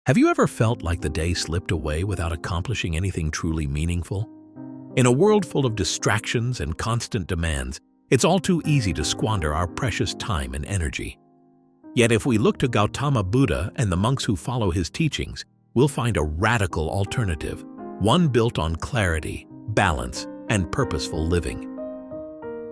Have you ever felt like the day slipped away without accomplishing anything truly meaningful? In a world full of distractions and constant demands, it's all too easy to squander our precious time and energy. Yet if we look to Gautama Buddha and the monks who follow his teachings, we'll find a radical alternative, one built on clarity, balance, and purposeful living.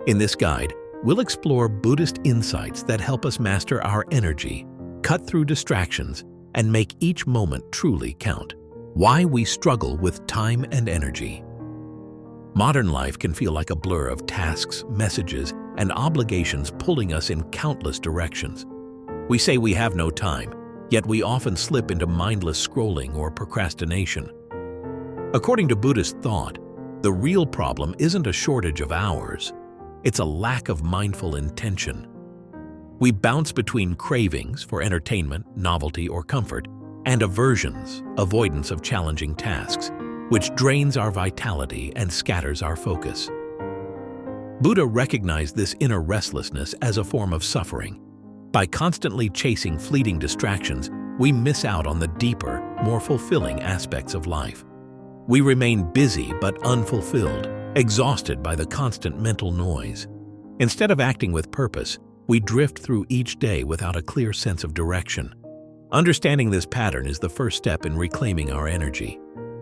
In this guide, we'll explore Buddhist insights that help us master our energy, cut through distractions, and make each moment truly count. Why we struggle with time and energy. Modern life can feel like a blur of tasks, messages, and obligations pulling us in countless directions. We say we have no time, yet we often slip into mindless scrolling or procrastination. According to Buddhist thought, the real problem isn't a shortage of hours, it's a lack of mindful intention. We bounce between cravings for entertainment, novelty, or comfort, and aversions, avoidance of challenging tasks, which drains our vitality and scatters our focus. Buddha recognized this inner restlessness as a form of suffering. By constantly chasing fleeting distractions, we miss out on the deeper, more fulfilling aspects of life. We remain busy but unfulfilled, exhausted by the constant mental noise. Instead of acting with purpose, we drift through each day without a clear sense of direction. Understanding this pattern is the first step in reclaiming our energy.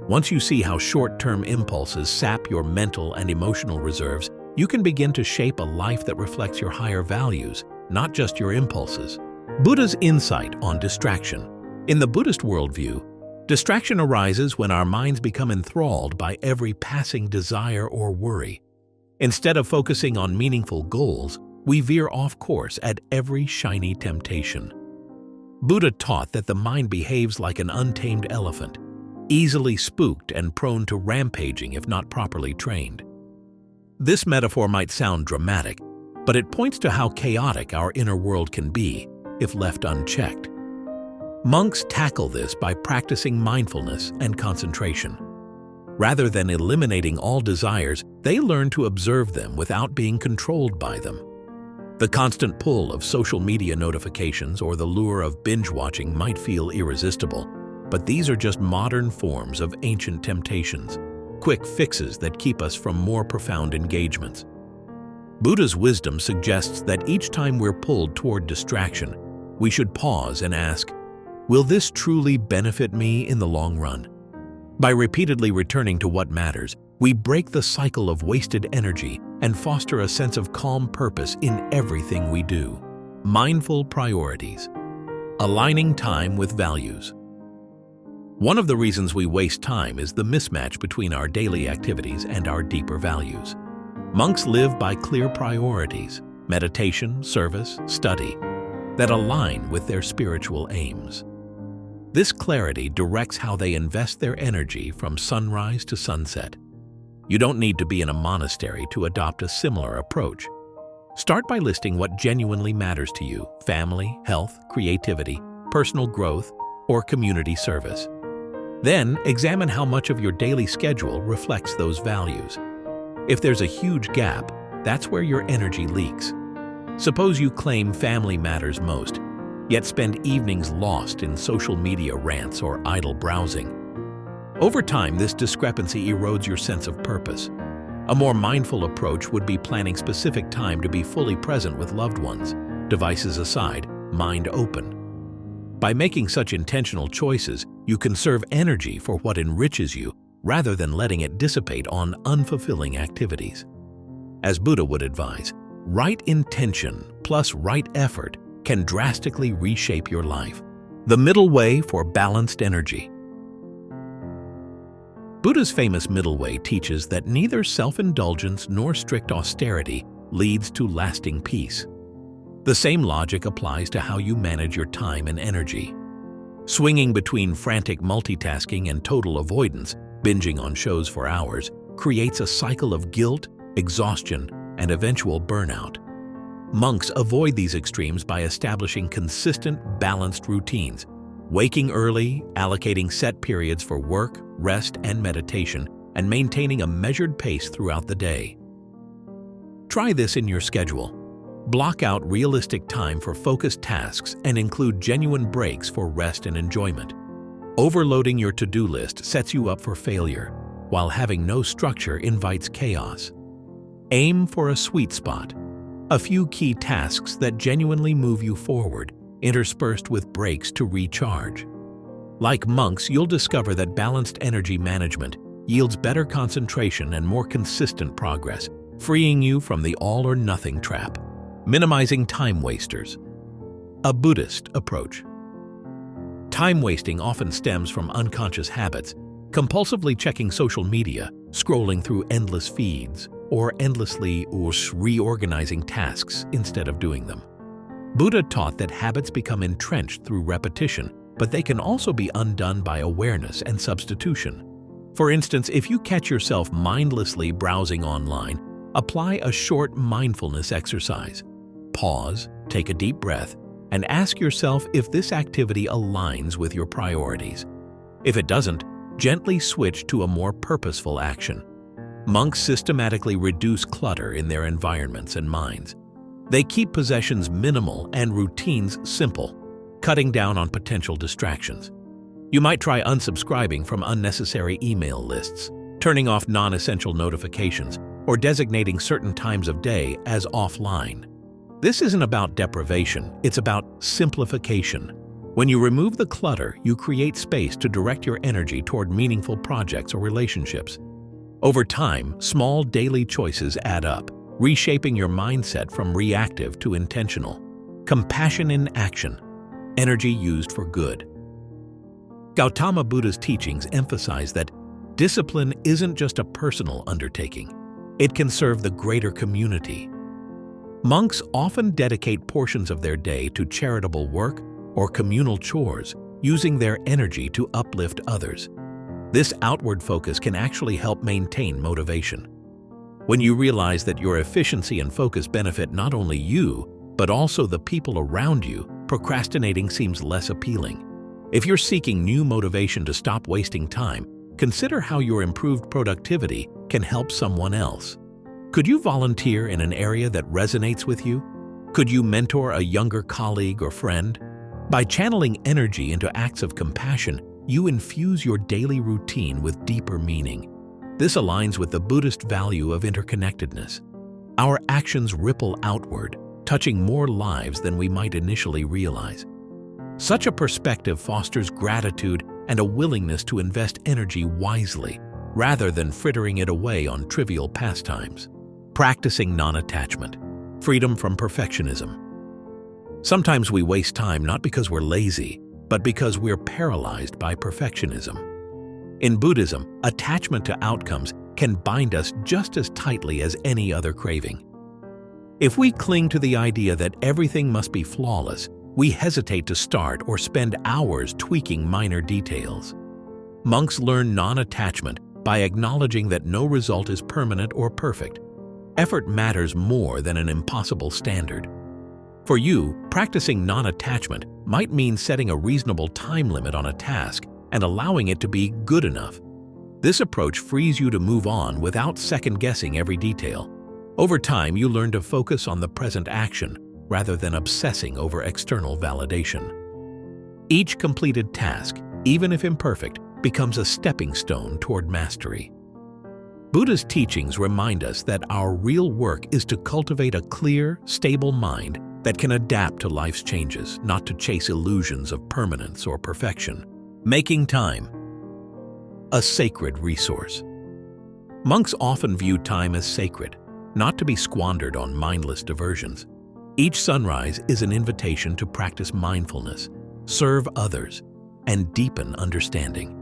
Once you see how short-term impulses sap your mental and emotional reserves, you can begin to shape a life that reflects your higher values, not just your impulses. Buddha's insight on distraction. In the Buddhist worldview, distraction arises when our minds become enthralled by every passing desire or worry. Instead of focusing on meaningful goals, we veer off course at every shiny temptation. Buddha taught that the mind behaves like an untamed elephant, easily spooked and prone to rampaging if not properly trained. This metaphor might sound dramatic, but it points to how chaotic our inner world can be if left unchecked. Monks tackle this by practicing mindfulness and concentration. Rather than eliminating all desires, they learn to observe them without being controlled by them. The constant pull of social media notifications or the lure of binge-watching might feel irresistible, but these are just modern forms of ancient temptations, quick fixes that keep us from more profound engagements. Buddha's wisdom suggests that each time we're pulled toward distraction, we should pause and ask, will this truly benefit me in the long run? By repeatedly returning to what matters, we break the cycle of wasted energy and foster a sense of calm purpose in everything we do. Mindful priorities. Aligning time with values. One of the reasons we waste time is the mismatch between our daily activities and our deeper values. Monks live by clear priorities, meditation, service, study, that align with their spiritual aims. This clarity directs how they invest their energy from sunrise to sunset. You don't need to be in a monastery to adopt a similar approach. Start by listing what genuinely matters to you: family, health, creativity, personal growth, or community service. Then, examine how much of your daily schedule reflects those values. If there's a huge gap, that's where your energy leaks. Suppose you claim family matters most, yet spend evenings lost in social media rants or idle browsing. Over time, this discrepancy erodes your sense of purpose. A more mindful approach would be planning specific time to be fully present with loved ones, devices aside, mind open. By making such intentional choices, you conserve energy for what enriches you rather than letting it dissipate on unfulfilling activities. As Buddha would advise, right intention plus right effort can drastically reshape your life. The middle way for balanced energy. Buddha's famous middle way teaches that neither self-indulgence nor strict austerity leads to lasting peace. The same logic applies to how you manage your time and energy. Swinging between frantic multitasking and total avoidance, binging on shows for hours, creates a cycle of guilt, exhaustion, and eventual burnout. Monks avoid these extremes by establishing consistent, balanced routines, waking early, allocating set periods for work, rest, and meditation, and maintaining a measured pace throughout the day. Try this in your schedule. Block out realistic time for focused tasks and include genuine breaks for rest and enjoyment. Overloading your to-do list sets you up for failure, while having no structure invites chaos. Aim for a sweet spot, a few key tasks that genuinely move you forward, interspersed with breaks to recharge. Like monks, you'll discover that balanced energy management yields better concentration and more consistent progress, freeing you from the all-or-nothing trap. Minimizing time wasters. A Buddhist approach. Time wasting often stems from unconscious habits, compulsively checking social media, scrolling through endless feeds, or endlessly reorganizing tasks instead of doing them. Buddha taught that habits become entrenched through repetition, but they can also be undone by awareness and substitution. For instance, if you catch yourself mindlessly browsing online, apply a short mindfulness exercise. Pause, take a deep breath, and ask yourself if this activity aligns with your priorities. If it doesn't, gently switch to a more purposeful action. Monks systematically reduce clutter in their environments and minds. They keep possessions minimal and routines simple, cutting down on potential distractions. You might try unsubscribing from unnecessary email lists, turning off non-essential notifications, or designating certain times of day as offline. This isn't about deprivation, it's about simplification. When you remove the clutter, you create space to direct your energy toward meaningful projects or relationships. Over time, small daily choices add up, reshaping your mindset from reactive to intentional. Compassion in action, energy used for good. Gautama Buddha's teachings emphasize that discipline isn't just a personal undertaking. It can serve the greater community. Monks often dedicate portions of their day to charitable work or communal chores, using their energy to uplift others. This outward focus can actually help maintain motivation. When you realize that your efficiency and focus benefit not only you, but also the people around you, procrastinating seems less appealing. If you're seeking new motivation to stop wasting time, consider how your improved productivity can help someone else. Could you volunteer in an area that resonates with you? Could you mentor a younger colleague or friend? By channeling energy into acts of compassion, you infuse your daily routine with deeper meaning. This aligns with the Buddhist value of interconnectedness. Our actions ripple outward, touching more lives than we might initially realize. Such a perspective fosters gratitude and a willingness to invest energy wisely, rather than frittering it away on trivial pastimes. Practicing non-attachment, freedom from perfectionism. Sometimes we waste time not because we're lazy, but because we're paralyzed by perfectionism. In Buddhism, attachment to outcomes can bind us just as tightly as any other craving. If we cling to the idea that everything must be flawless, we hesitate to start or spend hours tweaking minor details. Monks learn non-attachment by acknowledging that no result is permanent or perfect. Effort matters more than an impossible standard. For you, practicing non-attachment might mean setting a reasonable time limit on a task and allowing it to be good enough. This approach frees you to move on without second-guessing every detail. Over time, you learn to focus on the present action rather than obsessing over external validation. Each completed task, even if imperfect, becomes a stepping stone toward mastery. Buddha's teachings remind us that our real work is to cultivate a clear, stable mind that can adapt to life's changes, not to chase illusions of permanence or perfection. Making time a sacred resource. Monks often view time as sacred, not to be squandered on mindless diversions. Each sunrise is an invitation to practice mindfulness, serve others, and deepen understanding.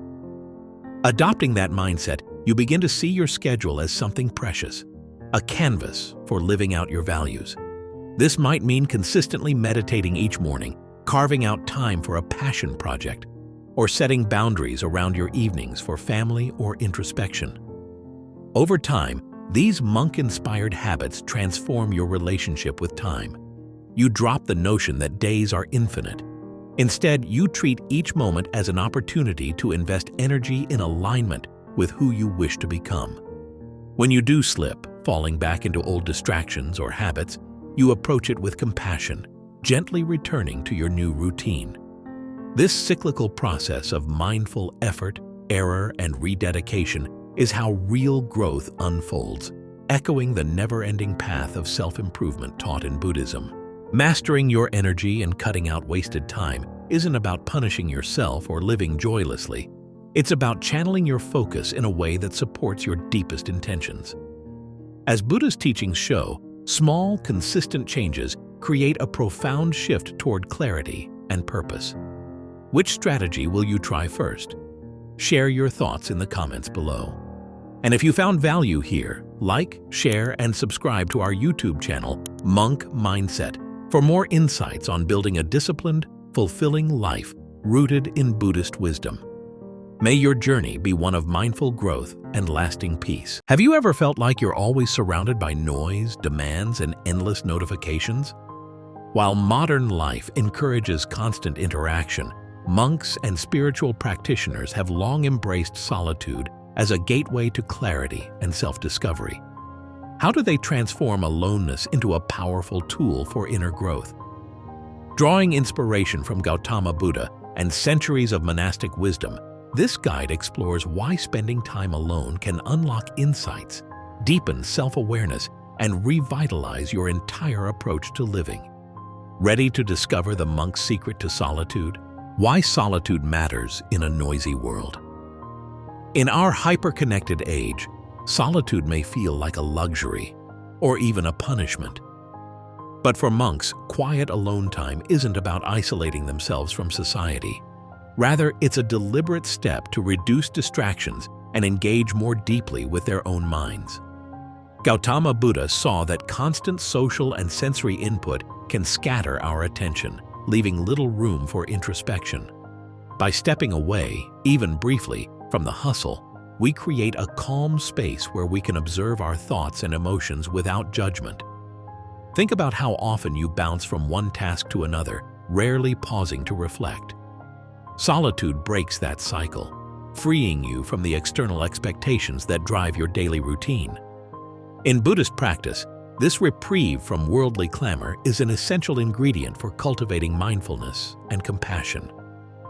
Adopting that mindset, you begin to see your schedule as something precious, a canvas for living out your values. This might mean consistently meditating each morning, carving out time for a passion project, or setting boundaries around your evenings for family or introspection. Over time, these monk-inspired habits transform your relationship with time. You drop the notion that days are infinite. Instead, you treat each moment as an opportunity to invest energy in alignment with who you wish to become. When you do slip, falling back into old distractions or habits, you approach it with compassion, gently returning to your new routine. This cyclical process of mindful effort, error, and rededication is how real growth unfolds, echoing the never-ending path of self-improvement taught in Buddhism. Mastering your energy and cutting out wasted time isn't about punishing yourself or living joylessly. It's about channeling your focus in a way that supports your deepest intentions. As Buddha's teachings show, small, consistent changes create a profound shift toward clarity and purpose. Which strategy will you try first? Share your thoughts in the comments below. And if you found value here, like, share, and subscribe to our YouTube channel, Monk Mindset, for more insights on building a disciplined, fulfilling life rooted in Buddhist wisdom. May your journey be one of mindful growth and lasting peace. Have you ever felt like you're always surrounded by noise, demands, and endless notifications? While modern life encourages constant interaction, monks and spiritual practitioners have long embraced solitude as a gateway to clarity and self-discovery. How do they transform aloneness into a powerful tool for inner growth? Drawing inspiration from Gautama Buddha and centuries of monastic wisdom, this guide explores why spending time alone can unlock insights, deepen self-awareness, and revitalize your entire approach to living. Ready to discover the monk's secret to solitude? Why solitude matters in a noisy world. In our hyper-connected age, solitude may feel like a luxury or even a punishment. But for monks, quiet alone time isn't about isolating themselves from society. Rather, it's a deliberate step to reduce distractions and engage more deeply with their own minds. Gautama Buddha saw that constant social and sensory input can scatter our attention, leaving little room for introspection. By stepping away, even briefly, from the hustle, we create a calm space where we can observe our thoughts and emotions without judgment. Think about how often you bounce from one task to another, rarely pausing to reflect. Solitude breaks that cycle, freeing you from the external expectations that drive your daily routine. In Buddhist practice, this reprieve from worldly clamor is an essential ingredient for cultivating mindfulness and compassion.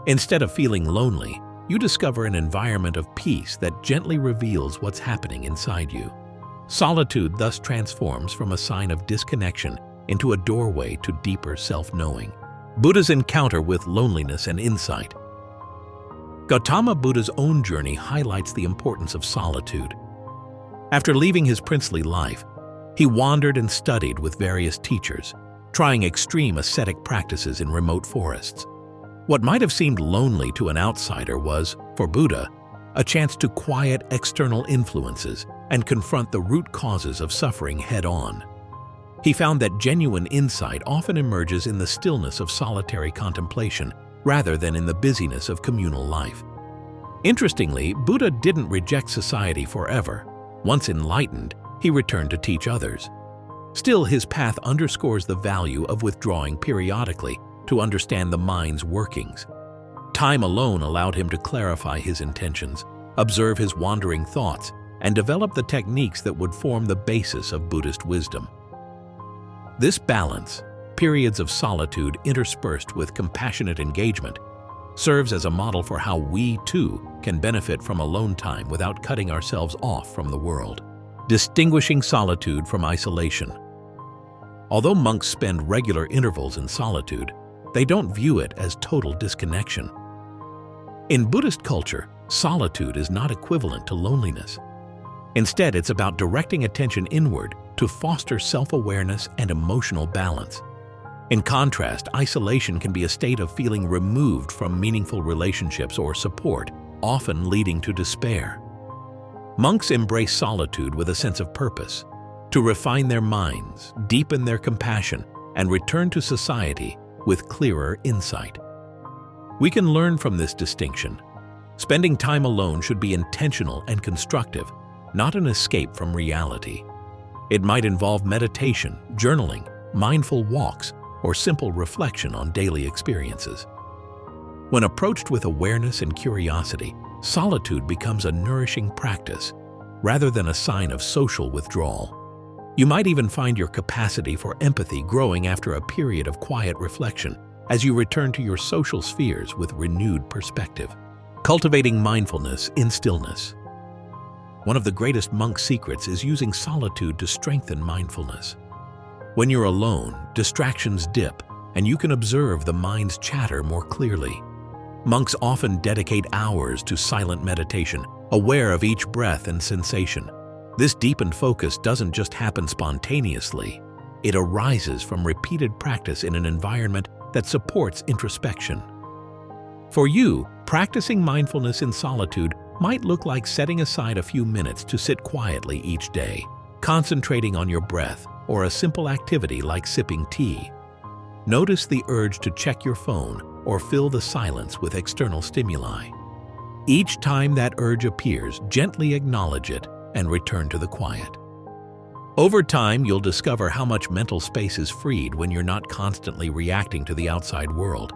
Instead of feeling lonely, you discover an environment of peace that gently reveals what's happening inside you. Solitude thus transforms from a sign of disconnection into a doorway to deeper self-knowing. Buddha's encounter with loneliness and insight. Gautama Buddha's own journey highlights the importance of solitude. After leaving his princely life, he wandered and studied with various teachers, trying extreme ascetic practices in remote forests. What might have seemed lonely to an outsider was, for Buddha, a chance to quiet external influences and confront the root causes of suffering head-on. He found that genuine insight often emerges in the stillness of solitary contemplation rather than in the busyness of communal life. Interestingly, Buddha didn't reject society forever. Once enlightened, he returned to teach others. Still, his path underscores the value of withdrawing periodically to understand the mind's workings. Time alone allowed him to clarify his intentions, observe his wandering thoughts, and develop the techniques that would form the basis of Buddhist wisdom. This balance, periods of solitude interspersed with compassionate engagement, serves as a model for how we, too, can benefit from alone time without cutting ourselves off from the world. Distinguishing solitude from isolation. Although monks spend regular intervals in solitude, they don't view it as total disconnection. In Buddhist culture, solitude is not equivalent to loneliness. Instead, it's about directing attention inward to foster self-awareness and emotional balance. In contrast, isolation can be a state of feeling removed from meaningful relationships or support, often leading to despair. Monks embrace solitude with a sense of purpose, to refine their minds, deepen their compassion, and return to society with clearer insight. We can learn from this distinction. Spending time alone should be intentional and constructive, not an escape from reality. It might involve meditation, journaling, mindful walks, or simple reflection on daily experiences. When approached with awareness and curiosity, solitude becomes a nourishing practice rather than a sign of social withdrawal. You might even find your capacity for empathy growing after a period of quiet reflection, as you return to your social spheres with renewed perspective. Cultivating mindfulness in stillness. One of the greatest monk secrets is using solitude to strengthen mindfulness. When you're alone, distractions dip, and you can observe the mind's chatter more clearly. Monks often dedicate hours to silent meditation, aware of each breath and sensation. This deepened focus doesn't just happen spontaneously. It arises from repeated practice in an environment that supports introspection. For you, practicing mindfulness in solitude might look like setting aside a few minutes to sit quietly each day, concentrating on your breath, or a simple activity like sipping tea. Notice the urge to check your phone or fill the silence with external stimuli. Each time that urge appears, gently acknowledge it and return to the quiet. Over time, you'll discover how much mental space is freed when you're not constantly reacting to the outside world.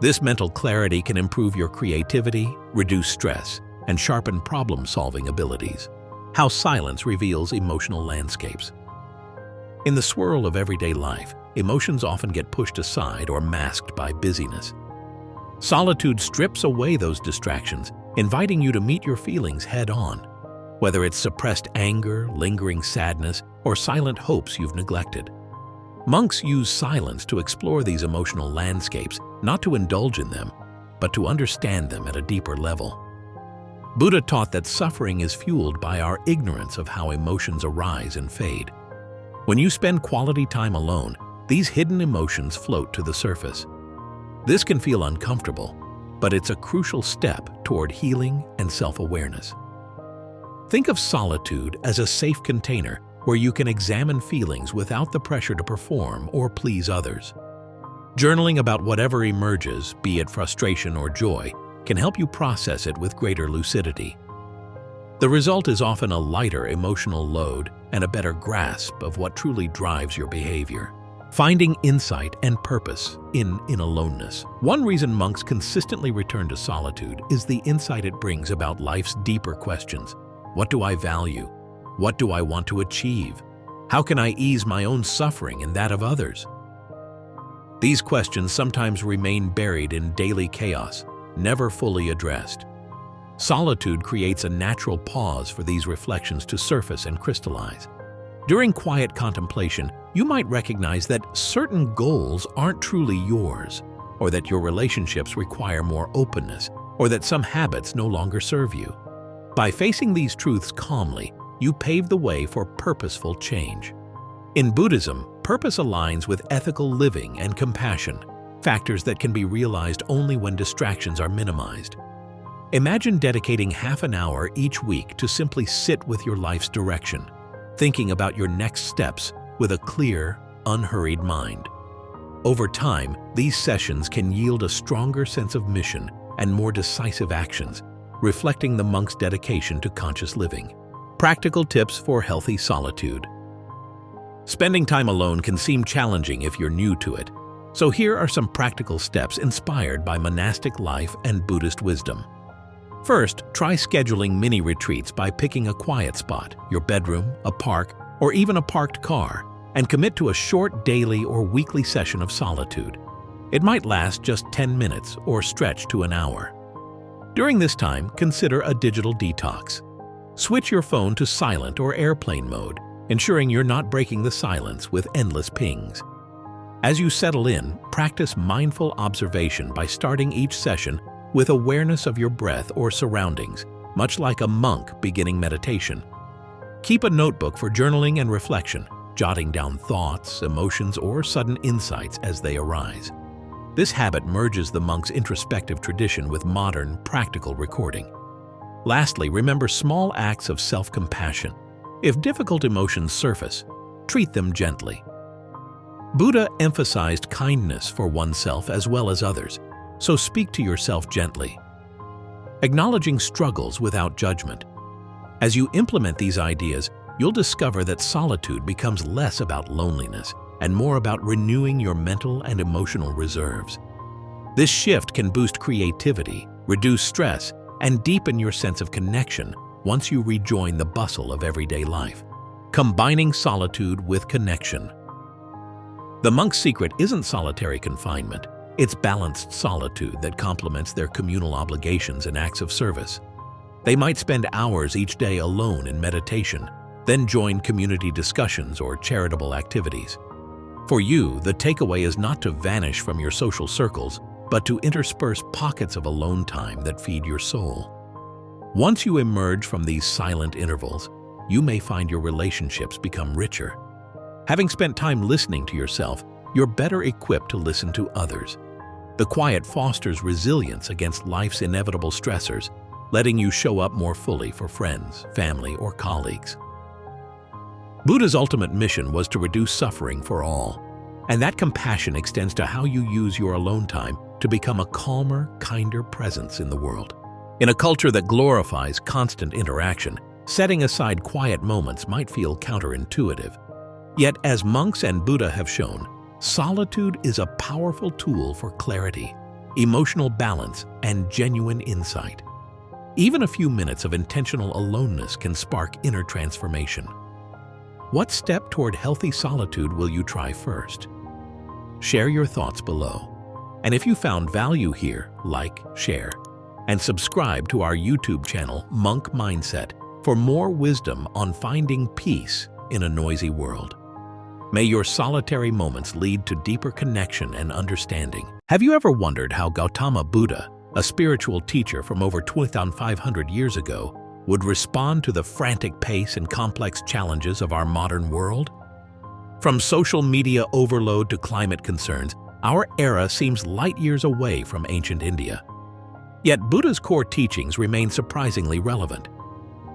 This mental clarity can improve your creativity, reduce stress, and sharpen problem-solving abilities. How silence reveals emotional landscapes. In the swirl of everyday life, emotions often get pushed aside or masked by busyness. Solitude strips away those distractions, inviting you to meet your feelings head-on. Whether it's suppressed anger, lingering sadness, or silent hopes you've neglected. Monks use silence to explore these emotional landscapes, not to indulge in them, but to understand them at a deeper level. Buddha taught that suffering is fueled by our ignorance of how emotions arise and fade. When you spend quality time alone, these hidden emotions float to the surface. This can feel uncomfortable, but it's a crucial step toward healing and self-awareness. Think of solitude as a safe container where you can examine feelings without the pressure to perform or please others. Journaling about whatever emerges, be it frustration or joy, can help you process it with greater lucidity. The result is often a lighter emotional load and a better grasp of what truly drives your behavior. Finding insight and purpose in aloneness. One reason monks consistently return to solitude is the insight it brings about life's deeper questions. What do I value? What do I want to achieve? How can I ease my own suffering and that of others? These questions sometimes remain buried in daily chaos, never fully addressed. Solitude creates a natural pause for these reflections to surface and crystallize. During quiet contemplation, you might recognize that certain goals aren't truly yours, or that your relationships require more openness, or that some habits no longer serve you. By facing these truths calmly, you pave the way for purposeful change. In Buddhism, purpose aligns with ethical living and compassion, factors that can be realized only when distractions are minimized. Imagine dedicating half an hour each week to simply sit with your life's direction, thinking about your next steps with a clear, unhurried mind. Over time, these sessions can yield a stronger sense of mission and more decisive actions, reflecting the monk's dedication to conscious living. Practical tips for healthy solitude. Spending time alone can seem challenging if you're new to it, so here are some practical steps inspired by monastic life and Buddhist wisdom. First, try scheduling mini retreats by picking a quiet spot, your bedroom, a park, or even a parked car, and commit to a short daily or weekly session of solitude. It might last just 10 minutes or stretch to an hour. During this time, consider a digital detox. Switch your phone to silent or airplane mode, ensuring you're not breaking the silence with endless pings. As you settle in, practice mindful observation by starting each session with awareness of your breath or surroundings, much like a monk beginning meditation. Keep a notebook for journaling and reflection, jotting down thoughts, emotions, or sudden insights as they arise. This habit merges the monk's introspective tradition with modern, practical recording. Lastly, remember small acts of self-compassion. If difficult emotions surface, treat them gently. Buddha emphasized kindness for oneself as well as others, so speak to yourself gently. Acknowledging struggles without judgment. As you implement these ideas, you'll discover that solitude becomes less about loneliness and more about renewing your mental and emotional reserves. This shift can boost creativity, reduce stress, and deepen your sense of connection once you rejoin the bustle of everyday life. Combining solitude with connection. The monk's secret isn't solitary confinement, It's balanced solitude that complements their communal obligations and acts of service. They might spend hours each day alone in meditation, then join community discussions or charitable activities. For you, the takeaway is not to vanish from your social circles, but to intersperse pockets of alone time that feed your soul. Once you emerge from these silent intervals, you may find your relationships become richer. Having spent time listening to yourself, you're better equipped to listen to others. The quiet fosters resilience against life's inevitable stressors, letting you show up more fully for friends, family, or colleagues. Buddha's ultimate mission was to reduce suffering for all, and that compassion extends to how you use your alone time to become a calmer, kinder presence in the world. In a culture that glorifies constant interaction, setting aside quiet moments might feel counterintuitive. Yet, as monks and Buddha have shown, solitude is a powerful tool for clarity, emotional balance, and genuine insight. Even a few minutes of intentional aloneness can spark inner transformation. What step toward healthy solitude will you try first? Share your thoughts below. And if you found value here, like, share, and subscribe to our YouTube channel, Monk Mindset, for more wisdom on finding peace in a noisy world. May your solitary moments lead to deeper connection and understanding. Have you ever wondered how Gautama Buddha, a spiritual teacher from over 2,500 years ago, would respond to the frantic pace and complex challenges of our modern world? From social media overload to climate concerns, our era seems light years away from ancient India. Yet Buddha's core teachings remain surprisingly relevant.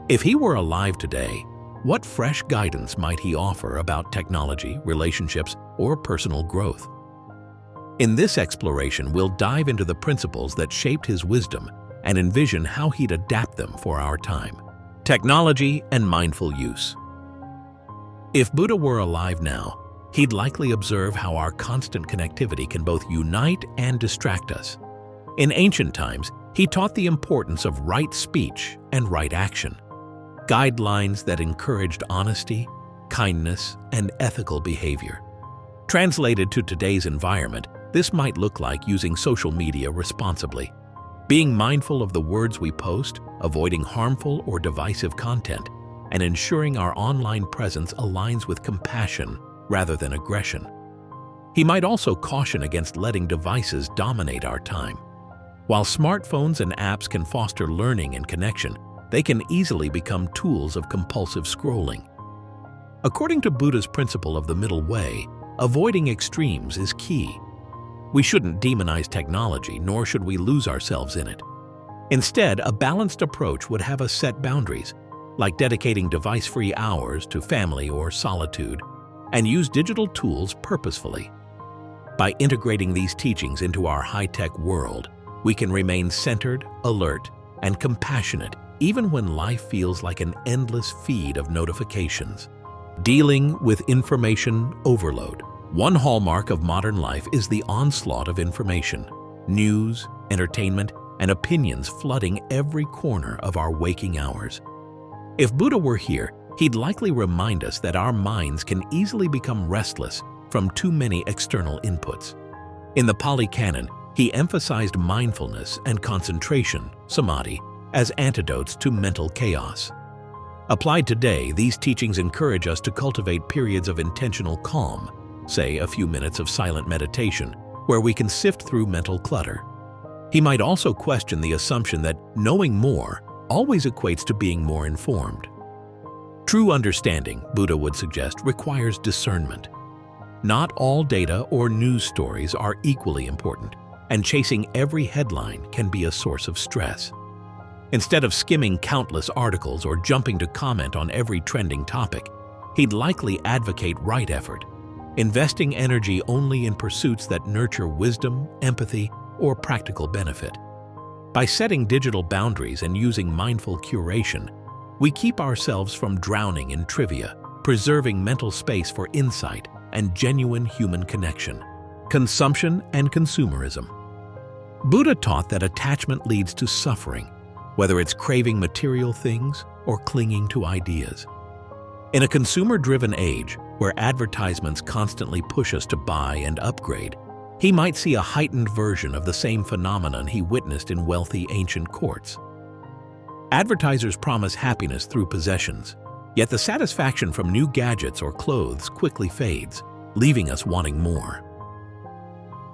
If he were alive today, what fresh guidance might he offer about technology, relationships, or personal growth? In this exploration, we'll dive into the principles that shaped his wisdom and envision how he'd adapt them for our time. Technology and mindful use. If Buddha were alive now, he'd likely observe how our constant connectivity can both unite and distract us. In ancient times, he taught the importance of right speech and right action, guidelines that encouraged honesty, kindness, and ethical behavior. Translated to today's environment, this might look like using social media responsibly, being mindful of the words we post, avoiding harmful or divisive content, and ensuring our online presence aligns with compassion rather than aggression. He might also caution against letting devices dominate our time. While smartphones and apps can foster learning and connection, they can easily become tools of compulsive scrolling. According to Buddha's principle of the middle way, avoiding extremes is key. We shouldn't demonize technology, nor should we lose ourselves in it. Instead, a balanced approach would have us set boundaries, like dedicating device-free hours to family or solitude, and use digital tools purposefully. By integrating these teachings into our high-tech world, we can remain centered, alert, and compassionate even when life feels like an endless feed of notifications. Dealing with information overload. One hallmark of modern life is the onslaught of information, news, entertainment, and opinions flooding every corner of our waking hours. If Buddha were here, he'd likely remind us that our minds can easily become restless from too many external inputs. In the Pali Canon, he emphasized mindfulness and concentration, samadhi, as antidotes to mental chaos. Applied today, these teachings encourage us to cultivate periods of intentional calm, say a few minutes of silent meditation, where we can sift through mental clutter. He might also question the assumption that knowing more always equates to being more informed. True understanding, Buddha would suggest, requires discernment. Not all data or news stories are equally important, and chasing every headline can be a source of stress. Instead of skimming countless articles or jumping to comment on every trending topic, he'd likely advocate right effort, investing energy only in pursuits that nurture wisdom, empathy, or practical benefit. By setting digital boundaries and using mindful curation, we keep ourselves from drowning in trivia, preserving mental space for insight and genuine human connection. Consumption and consumerism. Buddha taught that attachment leads to suffering, whether it's craving material things or clinging to ideas. In a consumer-driven age, where advertisements constantly push us to buy and upgrade, he might see a heightened version of the same phenomenon he witnessed in wealthy ancient courts. Advertisers promise happiness through possessions, yet the satisfaction from new gadgets or clothes quickly fades, leaving us wanting more.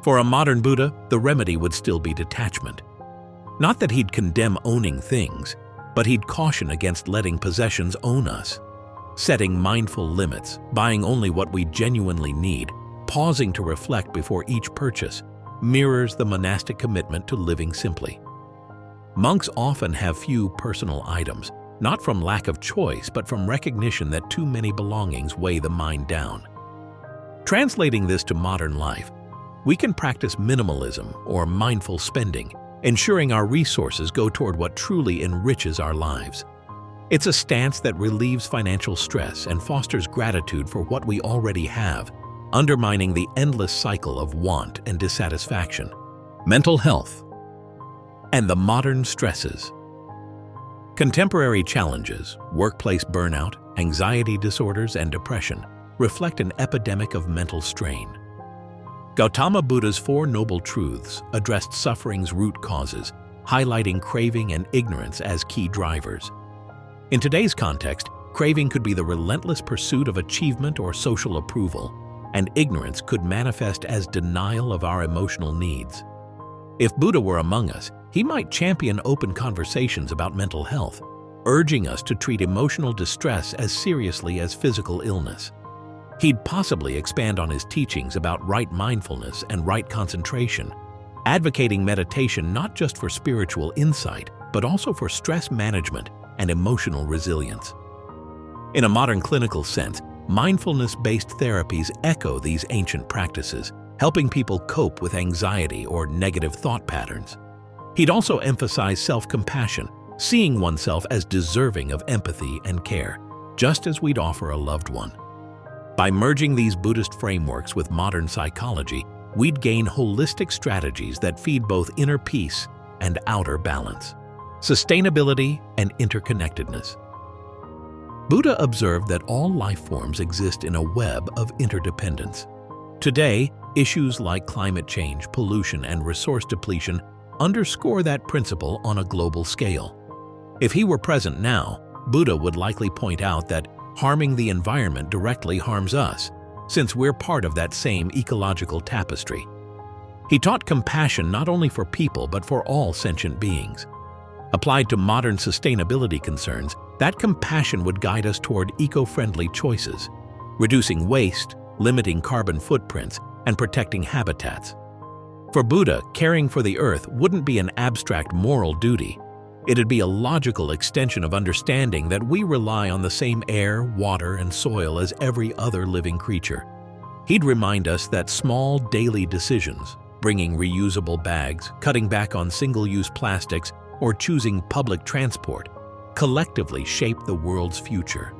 For a modern Buddha, the remedy would still be detachment. Not that he'd condemn owning things, but he'd caution against letting possessions own us. Setting mindful limits, buying only what we genuinely need, pausing to reflect before each purchase, mirrors the monastic commitment to living simply. Monks often have few personal items, not from lack of choice, but from recognition that too many belongings weigh the mind down. Translating this to modern life, we can practice minimalism or mindful spending, ensuring our resources go toward what truly enriches our lives. It's a stance that relieves financial stress and fosters gratitude for what we already have, undermining the endless cycle of want and dissatisfaction. Mental health and the modern stresses. Contemporary challenges, workplace burnout, anxiety disorders, and depression reflect an epidemic of mental strain. Gautama Buddha's Four Noble Truths addressed suffering's root causes, highlighting craving and ignorance as key drivers. In today's context, craving could be the relentless pursuit of achievement or social approval, and ignorance could manifest as denial of our emotional needs. If Buddha were among us, he might champion open conversations about mental health, urging us to treat emotional distress as seriously as physical illness. He'd possibly expand on his teachings about right mindfulness and right concentration, advocating meditation not just for spiritual insight, but also for stress management and emotional resilience. In a modern clinical sense, mindfulness-based therapies echo these ancient practices, helping people cope with anxiety or negative thought patterns. He'd also emphasize self-compassion, seeing oneself as deserving of empathy and care, just as we'd offer a loved one. By merging these Buddhist frameworks with modern psychology, we'd gain holistic strategies that feed both inner peace and outer balance, sustainability and interconnectedness. Buddha observed that all life forms exist in a web of interdependence. Today, issues like climate change, pollution, and resource depletion underscore that principle on a global scale. If he were present now, Buddha would likely point out that harming the environment directly harms us, since we're part of that same ecological tapestry. He taught compassion not only for people but for all sentient beings. Applied to modern sustainability concerns, that compassion would guide us toward eco-friendly choices, reducing waste, limiting carbon footprints, and protecting habitats. For Buddha, caring for the earth wouldn't be an abstract moral duty. It'd be a logical extension of understanding that we rely on the same air, water, and soil as every other living creature. He'd remind us that small daily decisions, bringing reusable bags, cutting back on single-use plastics, or choosing public transport, collectively shape the world's future.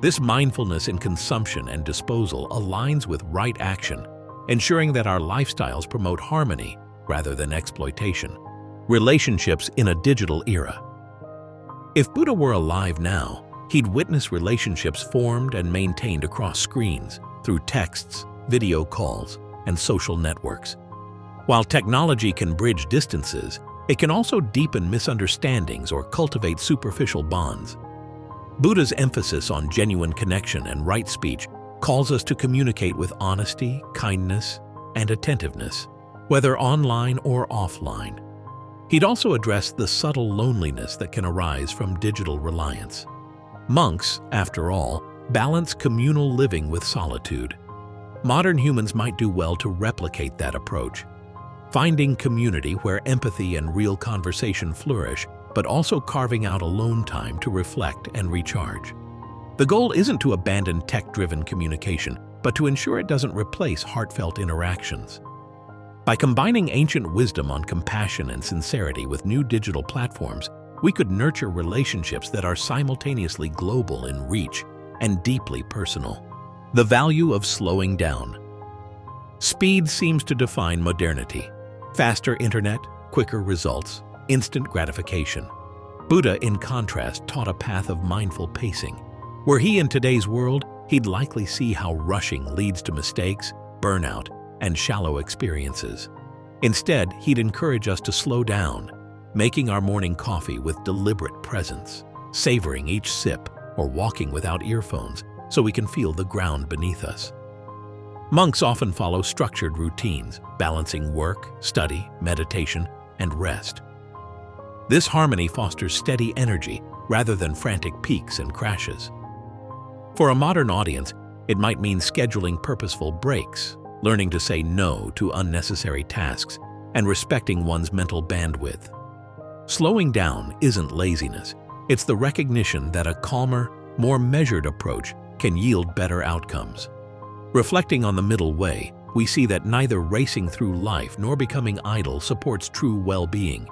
This mindfulness in consumption and disposal aligns with right action, ensuring that our lifestyles promote harmony rather than exploitation. Relationships in a digital era. If Buddha were alive now, he'd witness relationships formed and maintained across screens, through texts, video calls, and social networks. While technology can bridge distances, it can also deepen misunderstandings or cultivate superficial bonds. Buddha's emphasis on genuine connection and right speech calls us to communicate with honesty, kindness, and attentiveness, whether online or offline. He'd also address the subtle loneliness that can arise from digital reliance. Monks, after all, balance communal living with solitude. Modern humans might do well to replicate that approach, finding community where empathy and real conversation flourish, but also carving out alone time to reflect and recharge. The goal isn't to abandon tech-driven communication, but to ensure it doesn't replace heartfelt interactions. By combining ancient wisdom on compassion and sincerity with new digital platforms, we could nurture relationships that are simultaneously global in reach and deeply personal. The value of slowing down. Speed seems to define modernity. Faster internet, quicker results, instant gratification. Buddha, in contrast, taught a path of mindful pacing. Were he in today's world, he'd likely see how rushing leads to mistakes, burnout, and shallow experiences. Instead, he'd encourage us to slow down, making our morning coffee with deliberate presence, savoring each sip, or walking without earphones so we can feel the ground beneath us. Monks often follow structured routines, balancing work, study, meditation, and rest. This harmony fosters steady energy rather than frantic peaks and crashes. For a modern audience, it might mean scheduling purposeful breaks, learning to say no to unnecessary tasks, and respecting one's mental bandwidth. Slowing down isn't laziness. It's the recognition that a calmer, more measured approach can yield better outcomes. Reflecting on the middle way, we see that neither racing through life nor becoming idle supports true well-being.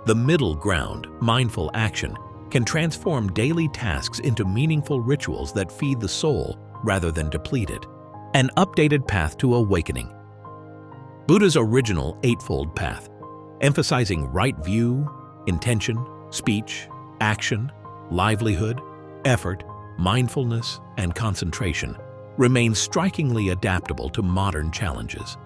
The middle ground, mindful action, can transform daily tasks into meaningful rituals that feed the soul rather than deplete it. An updated path to awakening. Buddha's original Eightfold Path, emphasizing right view, intention, speech, action, livelihood, effort, mindfulness, and concentration, remains strikingly adaptable to modern challenges.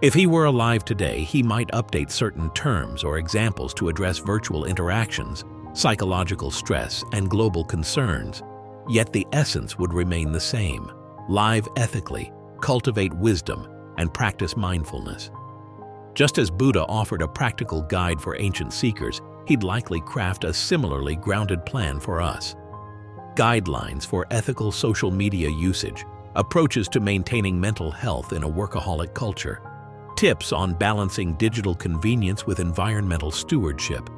If he were alive today, he might update certain terms or examples to address virtual interactions, psychological stress, and global concerns, yet the essence would remain the same: live ethically, cultivate wisdom, and practice mindfulness. Just as Buddha offered a practical guide for ancient seekers, he'd likely craft a similarly grounded plan for us. Guidelines for ethical social media usage, approaches to maintaining mental health in a workaholic culture, tips on balancing digital convenience with environmental stewardship.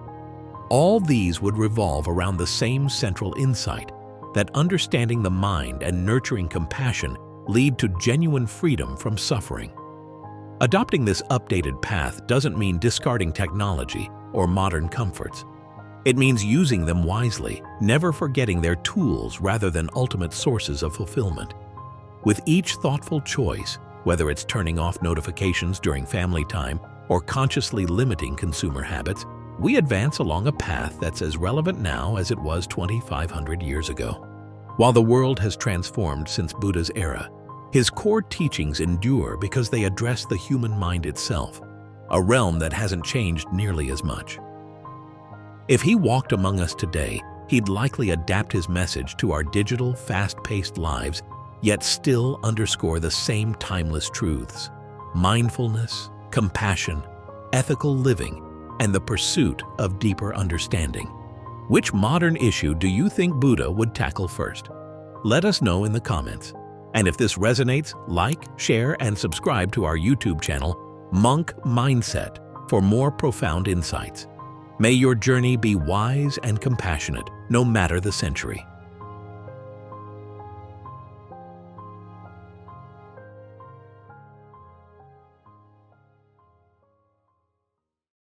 All these would revolve around the same central insight, that understanding the mind and nurturing compassion lead to genuine freedom from suffering. Adopting this updated path doesn't mean discarding technology or modern comforts. It means using them wisely, never forgetting they're tools rather than ultimate sources of fulfillment. With each thoughtful choice, whether it's turning off notifications during family time or consciously limiting consumer habits, we advance along a path that's as relevant now as it was 2,500 years ago. While the world has transformed since Buddha's era, his core teachings endure because they address the human mind itself, a realm that hasn't changed nearly as much. If he walked among us today, he'd likely adapt his message to our digital, fast-paced lives, yet still underscore the same timeless truths: mindfulness, compassion, ethical living, and the pursuit of deeper understanding. Which modern issue do you think Buddha would tackle first? Let us know in the comments. And if this resonates, like, share, and subscribe to our YouTube channel, Monk Mindset, for more profound insights. May your journey be wise and compassionate, no matter the century.